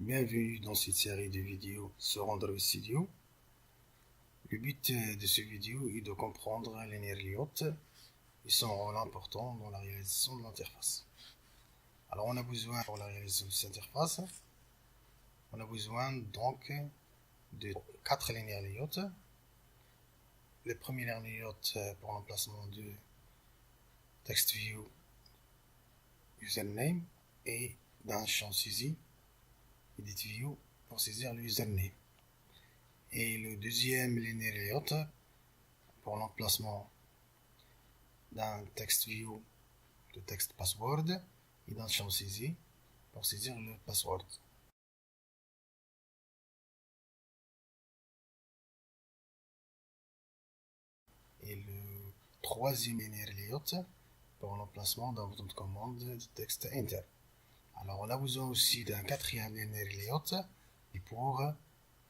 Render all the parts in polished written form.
Bienvenue dans cette série de vidéos sur Android Studio. Le but de cette vidéo est de comprendre les nerfs lyotes et son rôle important dans la réalisation de l'interface. Alors on a besoin pour la réalisation de cette interface, on a besoin donc de 4 linéaires lyotes. Le premier linéaire lyote pour l'emplacement de TextView username et d'un champ saisi EditView pour saisir le username. Et le deuxième linéaire layout pour l'emplacement d'un TextView de texte password et d'un champ saisi pour saisir le password. Et le troisième linéaire layout pour l'emplacement d'un bouton de commande de texte enter. Alors on a besoin aussi d'un quatrième linéaire layout et pour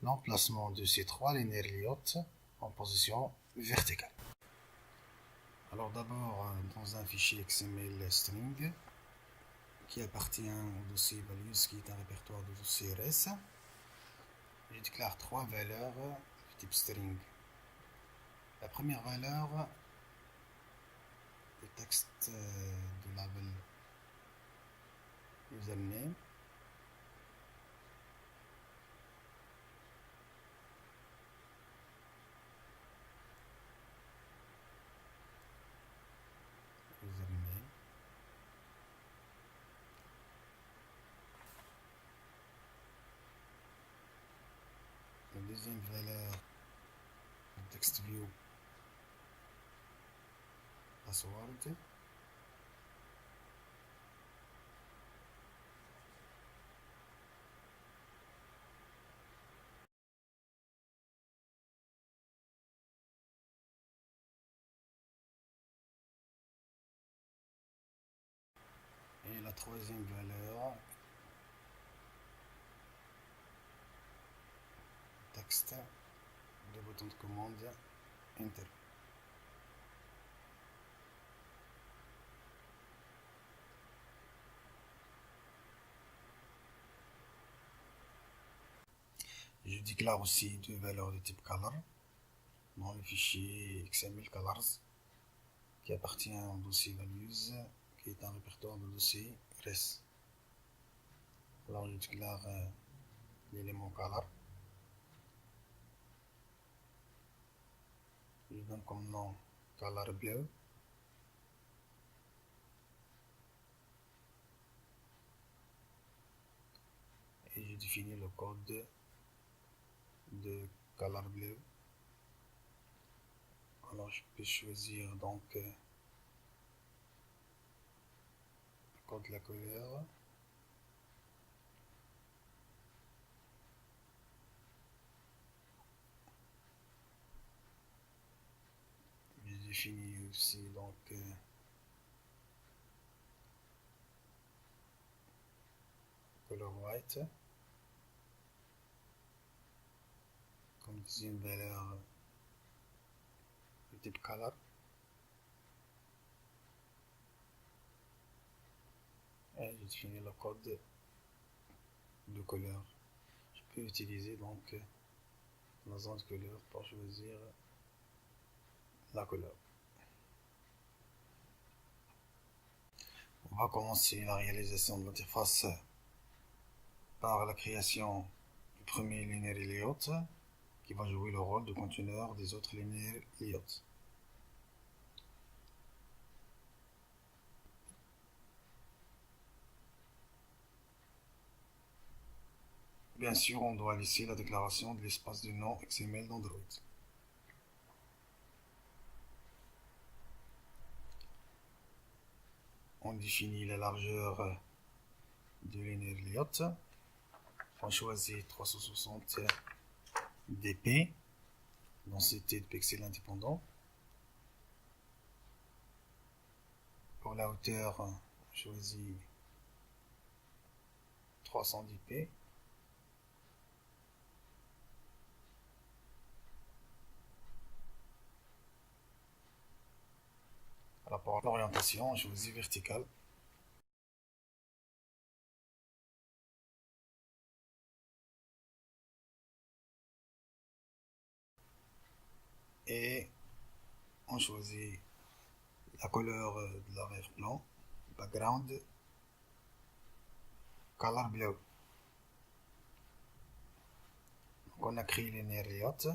l'emplacement de ces trois linéaires layouts en position verticale. Alors d'abord dans un fichier XML string qui appartient au dossier values qui est un répertoire de dossier res, je déclare trois valeurs de type string. La première valeur, le texte de label username. La deuxième valeur, le TextView password. Et la troisième valeur, texte de bouton de commande Enter. Je déclare aussi deux valeurs de type color dans le fichier XML colors qui appartient au dossier values qui est un répertoire de dossier res. Alors je déclare l'élément color. Je donne comme nom color bleu. Et je définis le code de color bleu. Alors je peux choisir donc le code de la couleur. Je définis aussi donc color white comme deuxième valeur de type color. Et je définis le code de couleur. Je peux utiliser donc la zone de couleur pour choisir la couleur. On va commencer la réalisation de l'interface par la création du premier linéaire layout qui va jouer le rôle de conteneur des autres linéaires layouts. Bien sûr, on doit laisser la déclaration de l'espace de nom XML d'Android. On définit la largeur du linéaire layout. On choisit 360 dp, densité de pixels indépendants. Pour la hauteur, on choisit 310 p. Alors pour l'orientation, on choisit verticale. et on choisit la couleur de l'arrière-plan, background, color blue. Donc on a créé linéaire layout.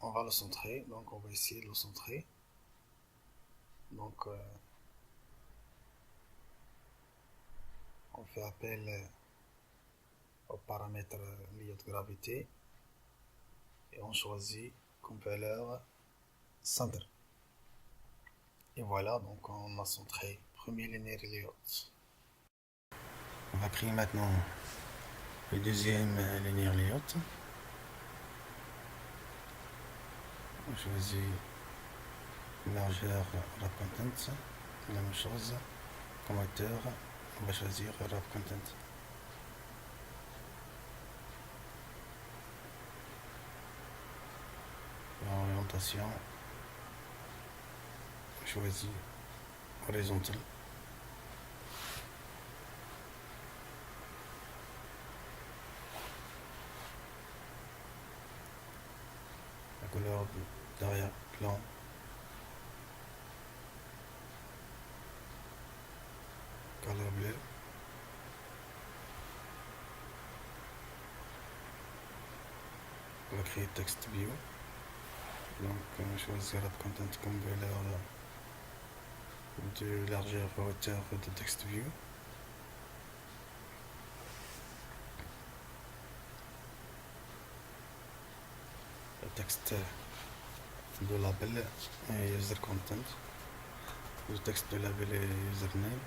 On va le centrer, donc on va essayer de le centrer. Donc on fait appel au paramètre layout gravité et on choisit comme valeur center. Et voilà, donc on a centré premier linéaire layout. On va créer maintenant le deuxième linéaire layout. On choisit largeur wrap content, la même chose. Comme hauteur, on va choisir wrap content. L'orientation, on choisit horizontal. La couleur d'arrière-plan, color bleu. On va créer text view. Donc on va choisir wrap content comme valeur de largeur et hauteur de text view. Le texte de label et user content. Le texte de label et username.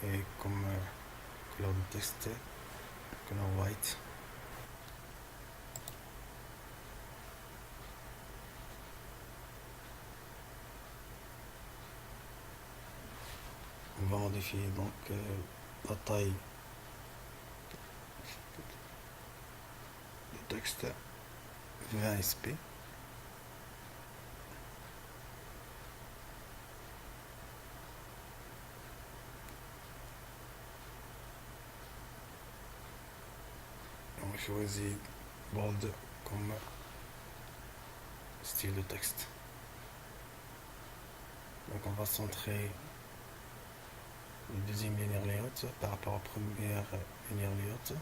Et comme couleur de texte, couleur white. On va modifier donc la taille du texte 20 sp. On choisit bold comme style de texte. Donc on va centrer le deuxième linéaire layout par rapport au premier linéaire layout.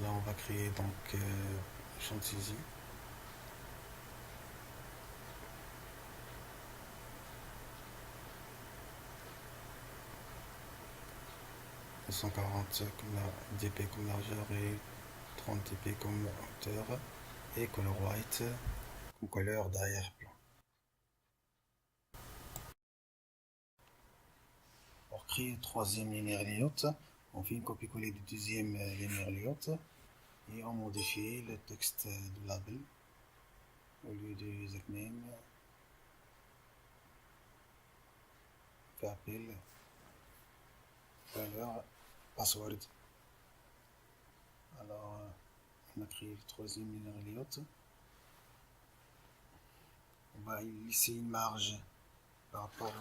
Là on va créer donc un champ de saisie. « 140 comme dp comme largeur et 30 dp comme hauteur et color white comme couleur d'arrière-plan. Pour créer le troisième linéaire layout, on fait une copie-coller du deuxième linéaire layout et on modifie le texte du label. Au lieu de username, on fait appel valeur password. Alors on a créé le troisième linéaire layout. On va laisser une marge par rapport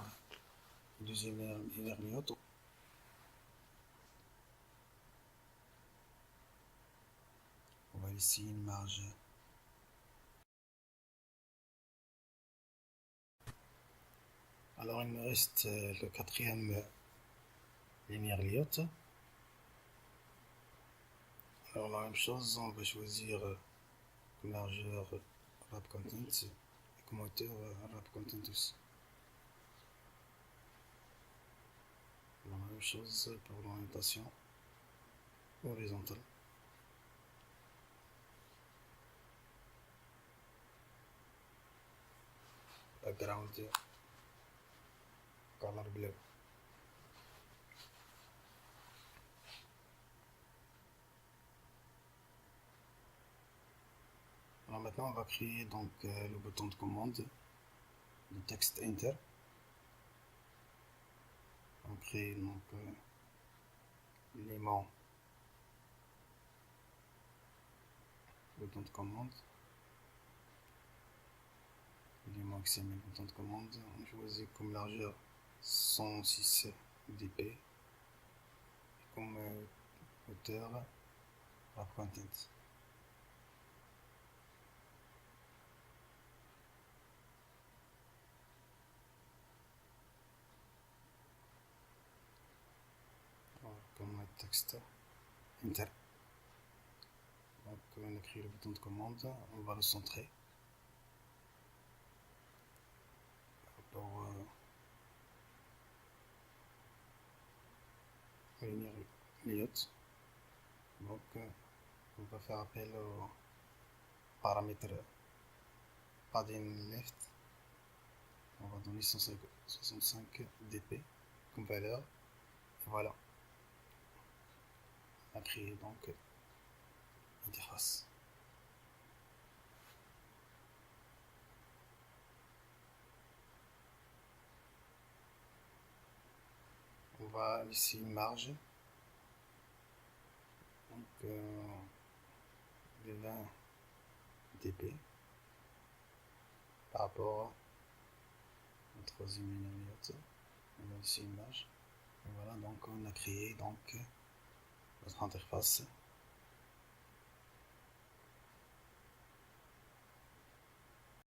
au deuxième linéaire layout. On va laisser une marge. Alors il me reste le quatrième linéaire layout. Alors la même chose, on va choisir comme largeur wrap content et comme hauteur wrap content aussi. Alors, la même chose pour l'orientation horizontale. Background color bleu. Alors maintenant on va créer donc le bouton de commande de texte enter. On crée donc l'élément bouton de commande, l'élément XML bouton de commande, on choisit comme largeur 106 dp et comme hauteur wrap content. Comme texte enter. Donc on écrit le bouton de commande, on va le centrer par rapport à ligne layout. Donc on va faire appel au paramètre padding left. On va donner 165 dp comme valeur. Et voilà. On a créé donc l'interface. On va laisser une marge donc de 20 dp par rapport au troisième ligne. On va laisser une marge. Et voilà, donc on a créé donc notre interface.